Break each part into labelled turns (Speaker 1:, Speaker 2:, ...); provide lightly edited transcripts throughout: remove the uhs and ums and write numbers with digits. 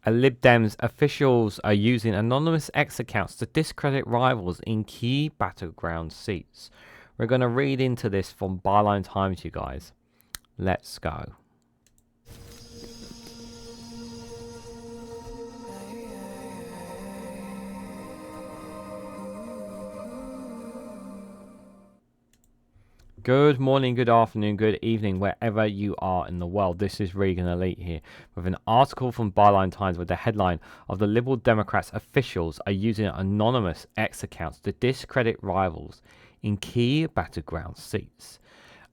Speaker 1: Lib Dems officials are using anonymous X accounts to discredit rivals in key battleground seats. We're going to read into this from Byline Times, you guys. Let's go. Good morning, good afternoon, good evening, wherever you are in the world. This is Reganelite here with an article from Byline Times with the headline of the Liberal Democrats officials are using anonymous X accounts to discredit rivals in key battleground seats.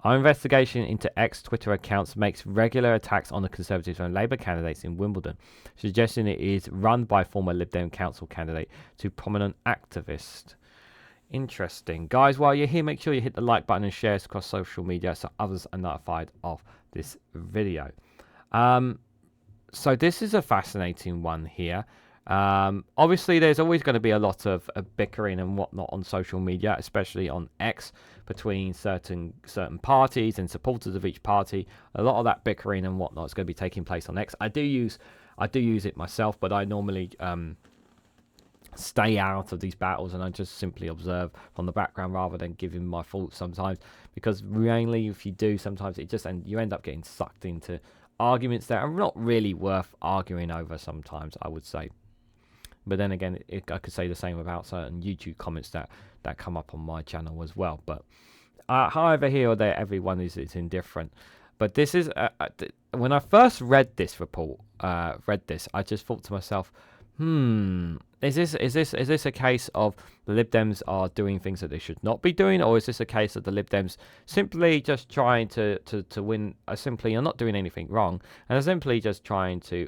Speaker 1: Our investigation into X Twitter accounts makes regular attacks on the Conservatives and Labour candidates in Wimbledon, suggesting it is run by former Lib Dem council candidate to prominent activist. Interesting. Guys, while you're here, make sure you hit the like button and share it across social media so others are notified of this video. So this is a fascinating one here. Obviously, there's always going to be a lot of bickering and whatnot on social media, especially on X, between certain parties and supporters of each party. A lot of that bickering and whatnot is going to be taking place on X. I do use it myself, but I normally stay out of these battles and I just simply observe from the background rather than giving my thoughts sometimes, because mainly if you do, sometimes it just you end up getting sucked into arguments that are not really worth arguing over sometimes, I would say. But then again, I could say the same about certain YouTube comments that come up on my channel as well. But however, here or there, everyone is indifferent. But this is when I first read this report, I just thought to myself, is this a case of the Lib Dems are doing things that they should not be doing, or is this a case of the Lib Dems simply just trying to win? Simply are not doing anything wrong, and are simply just trying to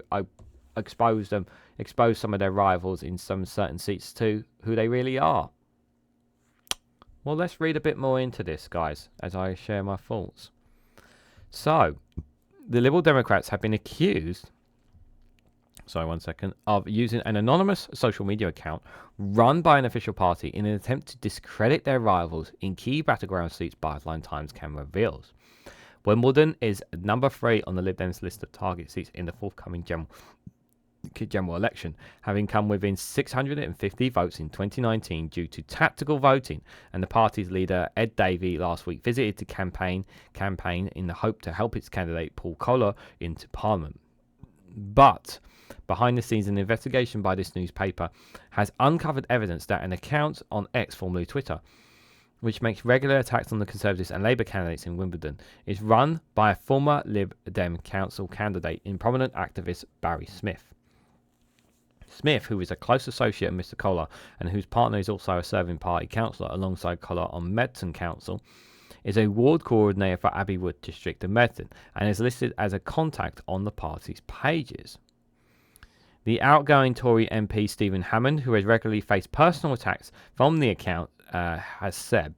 Speaker 1: expose some of their rivals in some certain seats to who they really are? Well, let's read a bit more into this, guys, as I share my thoughts. So, the Liberal Democrats have been accused of using an anonymous social media account run by an official party in an attempt to discredit their rivals in key battleground seats, Byline Times can reveals. Wimbledon is number 3 on the Lib Dems list of target seats in the forthcoming general election, having come within 650 votes in 2019 due to tactical voting, and the party's leader Ed Davey last week visited the campaign in the hope to help its candidate Paul Collar into Parliament. But behind the scenes, an investigation by this newspaper has uncovered evidence that an account on X, formerly Twitter, which makes regular attacks on the Conservatives and Labour candidates in Wimbledon, is run by a former Lib Dem council candidate and prominent activist Barry Smith. Smith, who is a close associate of Mr. Collar and whose partner is also a serving party councillor alongside Collar on Medton Council, is a ward coordinator for Abbey Wood District of Medton and is listed as a contact on the party's pages. The outgoing Tory MP Stephen Hammond, who has regularly faced personal attacks from the account, has said,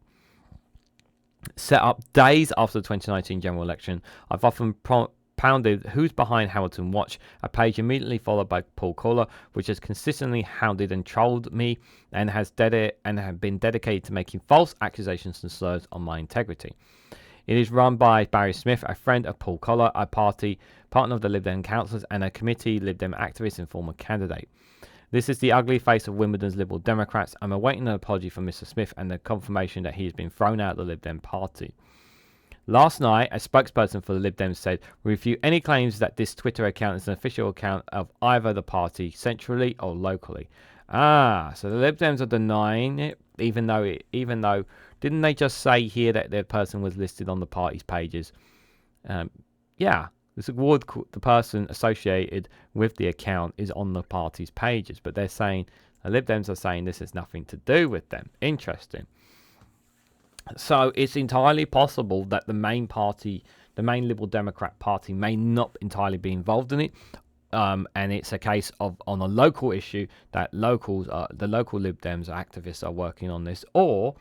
Speaker 1: set up days after the 2019 general election, I've often pounded Who's Behind Hamilton Watch, a page immediately followed by Paul Collar, which has consistently hounded and trolled me and have been dedicated to making false accusations and slurs on my integrity. It is run by Barry Smith, a friend of Paul Collar, a partner of the Lib Dem councillors, and a committee Lib Dem activist and former candidate. This is the ugly face of Wimbledon's Liberal Democrats. I'm awaiting an apology from Mr. Smith and the confirmation that he has been thrown out of the Lib Dem party. Last night, a spokesperson for the Lib Dems said, we refute any claims that this Twitter account is an official account of either the party, centrally or locally. So the Lib Dems are denying it, even though, didn't they just say here that their person was listed on the party's pages? This award, the person associated with the account is on the party's pages, but they're saying, the Lib Dems are saying this has nothing to do with them. Interesting. So it's entirely possible that the main Liberal Democrat Party may not entirely be involved in it. And it's a case of, on a local issue, that the local Lib Dems activists are working on this, or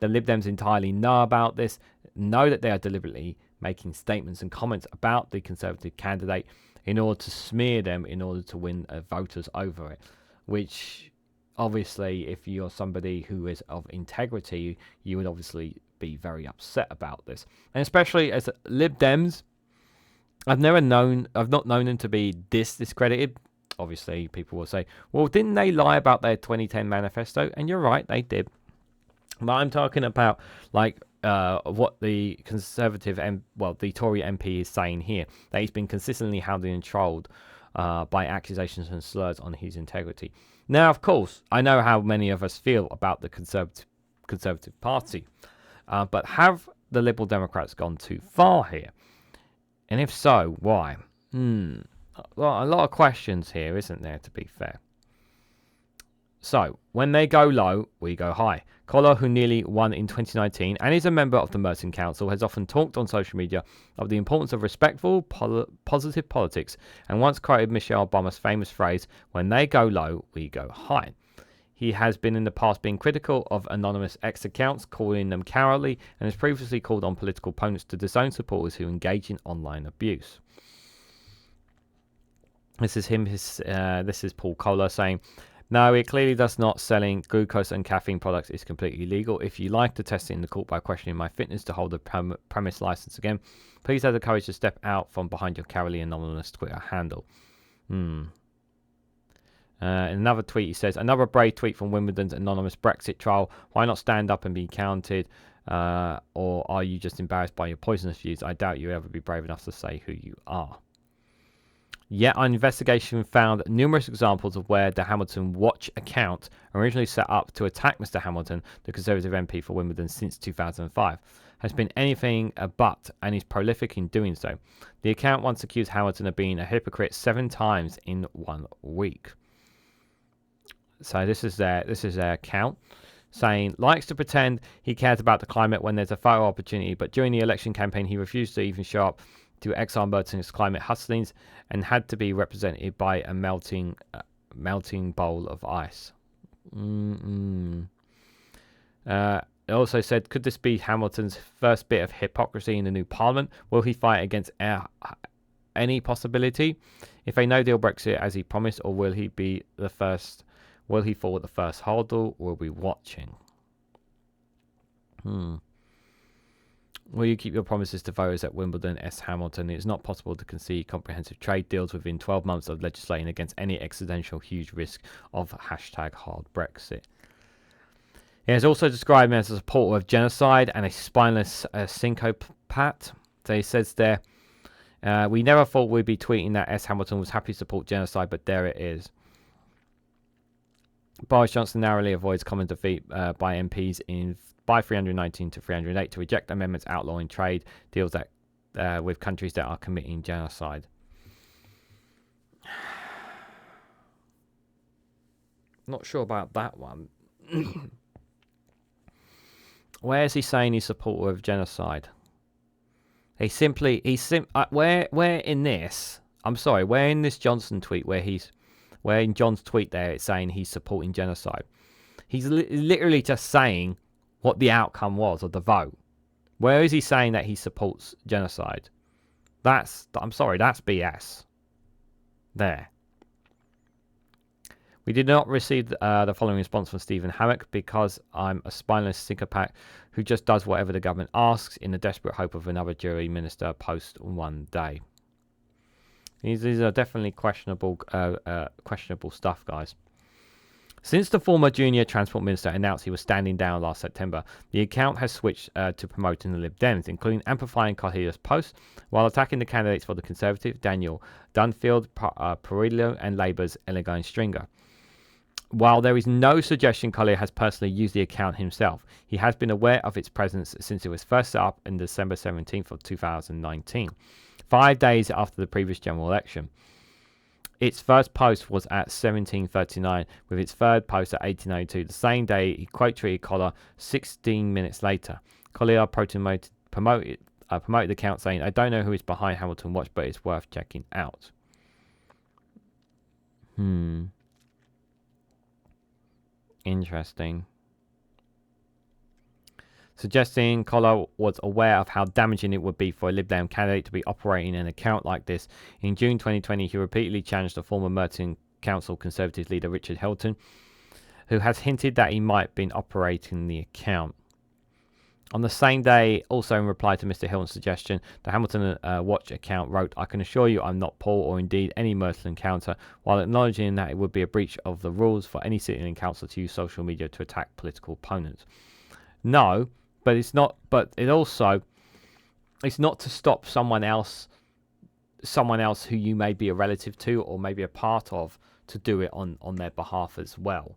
Speaker 1: the Lib Dems entirely know about this, know that they are deliberately making statements and comments about the Conservative candidate in order to smear them, in order to win voters over it, which obviously, if you're somebody who is of integrity, you would obviously be very upset about this. And especially as Lib Dems, I've not known them to be discredited obviously people will say, well, didn't they lie about their 2010 manifesto? And you're right, they did. But I'm talking about like what the Conservative the Tory MP is saying here, that he's been consistently hounded and trolled by accusations and slurs on his integrity. Now, of course, I know how many of us feel about the Conservative Party, but have the Liberal Democrats gone too far here? And if so, why? Well, a lot of questions here, isn't there, to be fair? So, when they go low, we go high. Collar, who nearly won in 2019 and is a member of the Merton Council, has often talked on social media of the importance of respectful, positive politics, and once quoted Michelle Obama's famous phrase, when they go low, we go high. He has been in the past being critical of anonymous X accounts, calling them cowardly, and has previously called on political opponents to disown supporters who engage in online abuse. This is him. This is Paul Collar saying, no, it clearly does not. Selling glucose and caffeine products is completely illegal. If you like to test it in the court by questioning my fitness to hold the premise license again, please have the courage to step out from behind your cowardly anonymous Twitter handle. In another tweet, he says, another brave tweet from Wimbledon's anonymous Brexit trial. Why not stand up and be counted? Or are you just embarrassed by your poisonous views? I doubt you'll ever be brave enough to say who you are. Yet our investigation found numerous examples of where the Hamilton Watch account, originally set up to attack Mr. Hamilton, the Conservative MP for Wimbledon since 2005, has been anything but, and is prolific in doing so. The account once accused Hamilton of being a hypocrite 7 times in 1 week. So this is their account, saying, likes to pretend he cares about the climate when there's a photo opportunity, but during the election campaign he refused to even show up to exile Merton's climate hustings and had to be represented by a melting bowl of ice. It also said, could this be Hamilton's first bit of hypocrisy in the new parliament? Will he fight against any possibility? If a no-deal Brexit as he promised, or will he be the first? Will he fall at the first hurdle? We'll be watching. Will you keep your promises to voters at Wimbledon? S. Hamilton. It is not possible to concede comprehensive trade deals within 12 months of legislating against any existential huge risk of #hard Brexit. He has also described him as a supporter of genocide and a spineless syncopat. So he says there, we never thought we'd be tweeting that S. Hamilton was happy to support genocide, but there it is. Boris Johnson narrowly avoids common defeat by MPs by 319 to 308 to reject amendments outlawing trade deals that with countries that are committing genocide. Not sure about that one. Where is he saying he's supporter of genocide? Where in this? I'm sorry. Where in this Johnson tweet where in John's tweet there it's saying he's supporting genocide? He's literally just saying what the outcome was of the vote. Where is he saying that he supports genocide? I'm sorry, that's BS. There. We did not receive the following response from Stephen Hammock because I'm a spineless syncopat who just does whatever the government asks in the desperate hope of another jury minister post one day. These are definitely questionable stuff, guys. Since the former junior transport minister announced he was standing down last September, the account has switched to promoting the Lib Dems, including amplifying Carhilla's posts while attacking the candidates for the Conservative, Daniel Dunfield, Perillo, and Labour's Elegine Stringer. While there is no suggestion Collier has personally used the account himself, he has been aware of its presence since it was first set up on December 17th of 2019, 5 days after the previous general election. Its first post was at 17:39, with its third post at 18:02. The same day, he quote-tweeted Collier 16 minutes later. Collier promoted the account, saying, I don't know who is behind Hamilton Watch, but it's worth checking out. Interesting. Suggesting Collier was aware of how damaging it would be for a Lib Dem candidate to be operating an account like this. In June 2020, he repeatedly challenged the former Merton Council Conservative leader Richard Hilton, who has hinted that he might have been operating the account. On the same day, also in reply to Mr. Hill's suggestion, the Hamilton Watch account wrote, "I can assure you I'm not Paul or indeed any Mertland counter," while acknowledging that it would be a breach of the rules for any sitting councillor to use social media to attack political opponents. No, but it's not. But it's not to stop someone else who you may be a relative to or maybe a part of to do it on their behalf as well.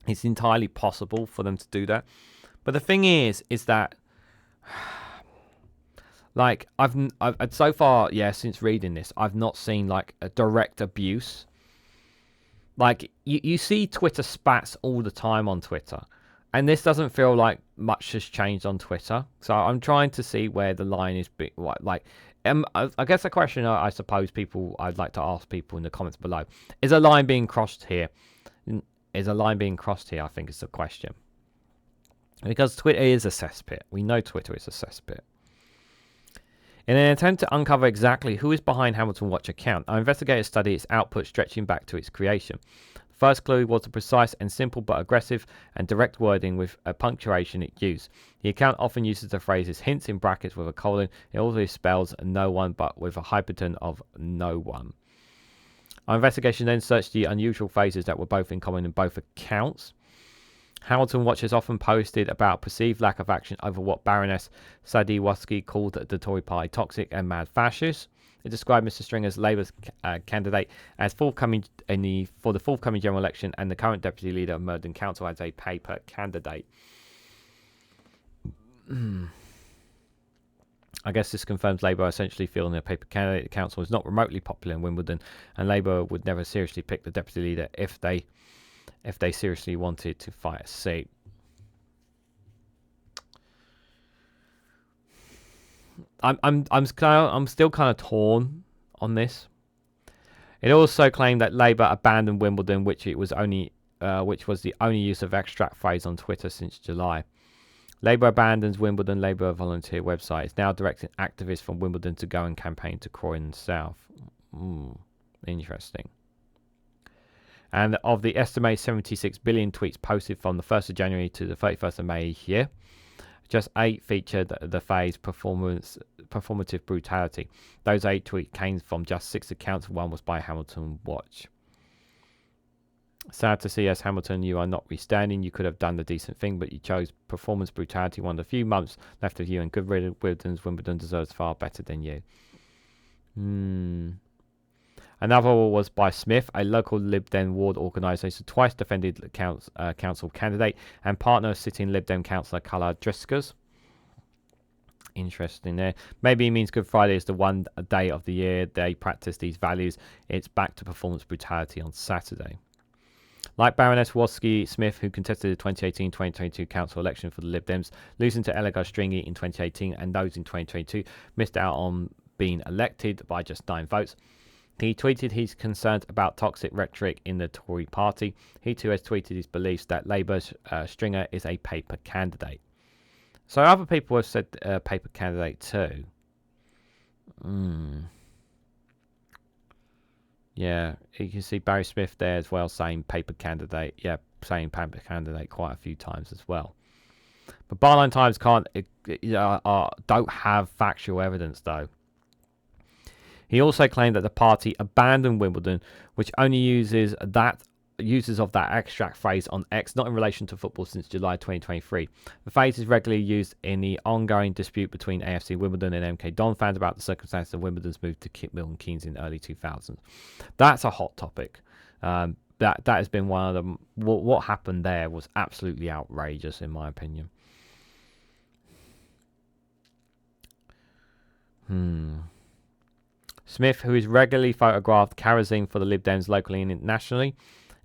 Speaker 1: It's entirely possible for them to do that. But the thing is that, like, I've so far, since reading this, I've not seen like a direct abuse. Like, you see Twitter spats all the time on Twitter, and this doesn't feel like much has changed on Twitter. So I'm trying to see where the line is. Like, I guess the question I suppose I'd like to ask people in the comments below: is a line being crossed here? Is a line being crossed here? I think is the question. Because Twitter is a cesspit. We know Twitter is a cesspit. In an attempt to uncover exactly who is behind Hamilton Watch account, our investigators study its output stretching back to its creation. The first clue was the precise and simple but aggressive and direct wording with a punctuation it used. The account often uses the phrases hints in brackets with a colon. It also spells no one but with a hyperton of no one. Our investigation then searched the unusual phrases that were both in common in both accounts. Hamilton Watch has often posted about perceived lack of action over what Baroness Sadiwaski called the Tory party toxic and mad fascists. It described Mr. Stringer's Labour candidate as forthcoming for the forthcoming general election and the current deputy leader of Merton Council as a paper candidate. I guess this confirms Labour essentially feeling their paper candidate council is not remotely popular in Wimbledon, and Labour would never seriously pick the deputy leader if they seriously wanted to fight a seat. I'm still kind of torn on this. It also claimed that Labour abandoned Wimbledon, which was the only use of extract phrase on Twitter since July. Labour abandons Wimbledon. Labour volunteer website is now directing activists from Wimbledon to go and campaign to Croydon South. Interesting. And of the estimated 76 billion tweets posted from the 1st of January to the 31st of May each year, just 8 featured the phrase performative brutality. Those 8 tweets came from just 6 accounts. One was by Hamilton Watch. Sad to see, as Hamilton, you are not restanding. You could have done the decent thing, but you chose performance brutality. One of the few months left of you, and good riddance. Wimbledon deserves far better than you. Another was by Smith, a local Lib Dem ward organisation, twice defended council candidate and partner of sitting Lib Dem councillor Carla Driscoll. Interesting there. Maybe it means Good Friday is the one day of the year they practice these values. It's back to performance brutality on Saturday. Like Baroness Woski Smith, who contested the 2018-2022 council election for the Lib Dems, losing to Elegor Stringy in 2018 and those in 2022, missed out on being elected by just 9 votes. He tweeted his concerns about toxic rhetoric in the Tory party. He too has tweeted his beliefs that Labour's Stringer is a paper candidate. So other people have said paper candidate too. Yeah, you can see Barry Smith there as well saying paper candidate. Yeah, saying paper candidate quite a few times as well. But Byline Times don't have factual evidence though. He also claimed that the party abandoned Wimbledon, which only uses of that extract phrase on X, not in relation to football, since July 2023. The phrase is regularly used in the ongoing dispute between AFC Wimbledon and MK Don fans about the circumstances of Wimbledon's move to Milton Keynes in the early 2000s. That's a hot topic. That has been one of them. What happened there was absolutely outrageous, in my opinion. Smith, who is regularly photographed kerosene for the Lib Dems locally and internationally,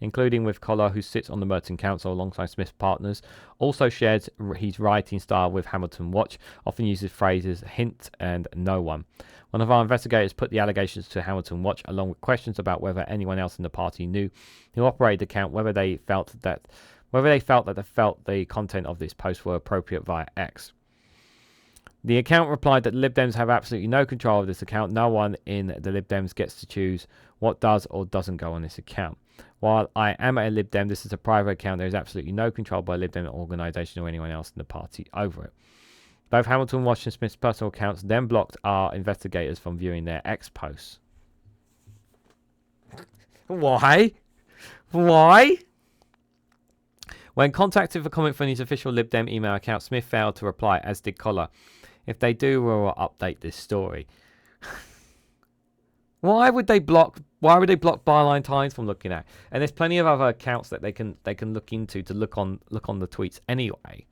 Speaker 1: including with Collar, who sits on the Merton Council alongside Smith's partners, also shares his writing style with Hamilton Watch, often uses phrases hint and no one. One of our investigators put the allegations to Hamilton Watch, along with questions about whether anyone else in the party knew who operated the account, whether they felt that the content of this post were appropriate via X. The account replied that the Lib Dems have absolutely no control of this account. No one in the Lib Dems gets to choose what does or doesn't go on this account. While I am a Lib Dem, this is a private account. There is absolutely no control by a Lib Dem organisation or anyone else in the party over it. Both Hamilton and Washington Smith's personal accounts then blocked our investigators from viewing their X posts. Why? Why? When contacted for comment from his official Lib Dem email account, Smith failed to reply, as did Collar. If they do, we'll update this story. Why would they block Byline Times from looking at? And there's plenty of other accounts that they can look into to look on the tweets anyway.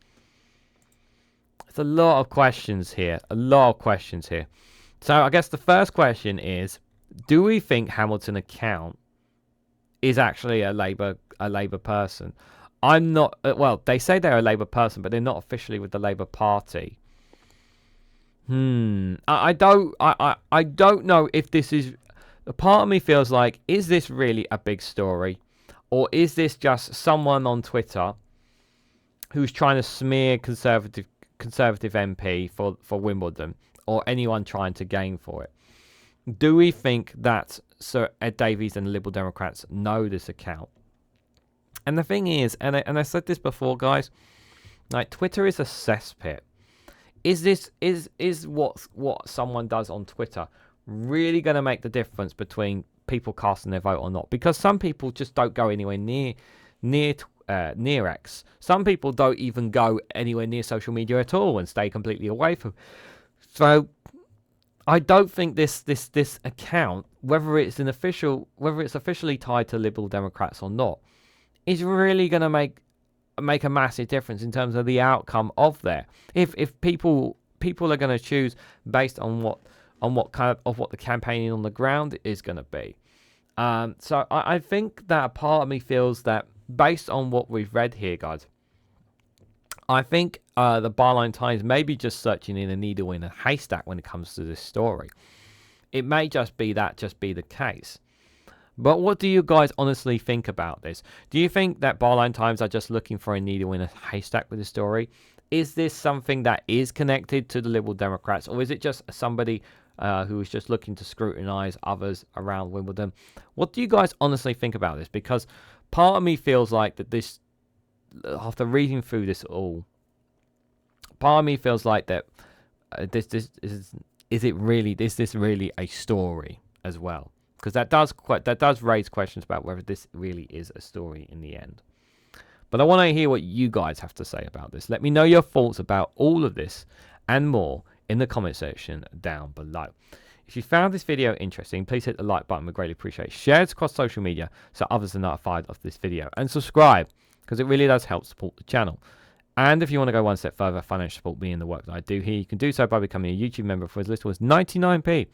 Speaker 1: There's a lot of questions here. So I guess the first question is, do we think Hamilton account is actually a Labour person? I'm not. Well, they say they're a Labour person, but they're not officially with the Labour Party. I don't know if this is. A part of me feels like, is this really a big story, or is this just someone on Twitter who's trying to smear Conservative MP for Wimbledon, or anyone trying to gain for it? Do we think that Sir Ed Davies and the Liberal Democrats know this account? And the thing is, and I said this before, guys, like, Twitter is a cesspit. Is what someone does on Twitter really going to make the difference between people casting their vote or not? Because some people just don't go anywhere near X. Some people don't even go anywhere near social media at all and stay completely away from. So I don't think this account, whether it's officially tied to Liberal Democrats or not, is really going to make a massive difference in terms of the outcome of there. If people are going to choose based on what the campaigning on the ground is going to be. So I think that a part of me feels that, based on what we've read here, guys, I think the Byline Times may be just searching in a needle in a haystack when it comes to this story. It may just be the case. But what do you guys honestly think about this? Do you think that Byline Times are just looking for a needle in a haystack with the story? Is this something that is connected to the Liberal Democrats, or is it just somebody who is just looking to scrutinise others around Wimbledon? What do you guys honestly think about this? Because part of me feels like that this, after reading through this all, part of me feels like that is this really a story as well? Because that does raise questions about whether this really is a story in the end. But I want to hear what you guys have to say about this. Let me know your thoughts about all of this and more in the comment section down below. If you found this video interesting, please hit the like button. We greatly appreciate it. Share it across social media so others are notified of this video. And subscribe, because it really does help support the channel. And if you want to go one step further, financially support me in the work that I do here, you can do so by becoming a YouTube member for as little as 99p.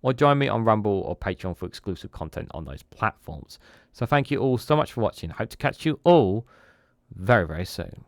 Speaker 1: Or join me on Rumble or Patreon for exclusive content on those platforms. So thank you all so much for watching. Hope to catch you all very, very soon.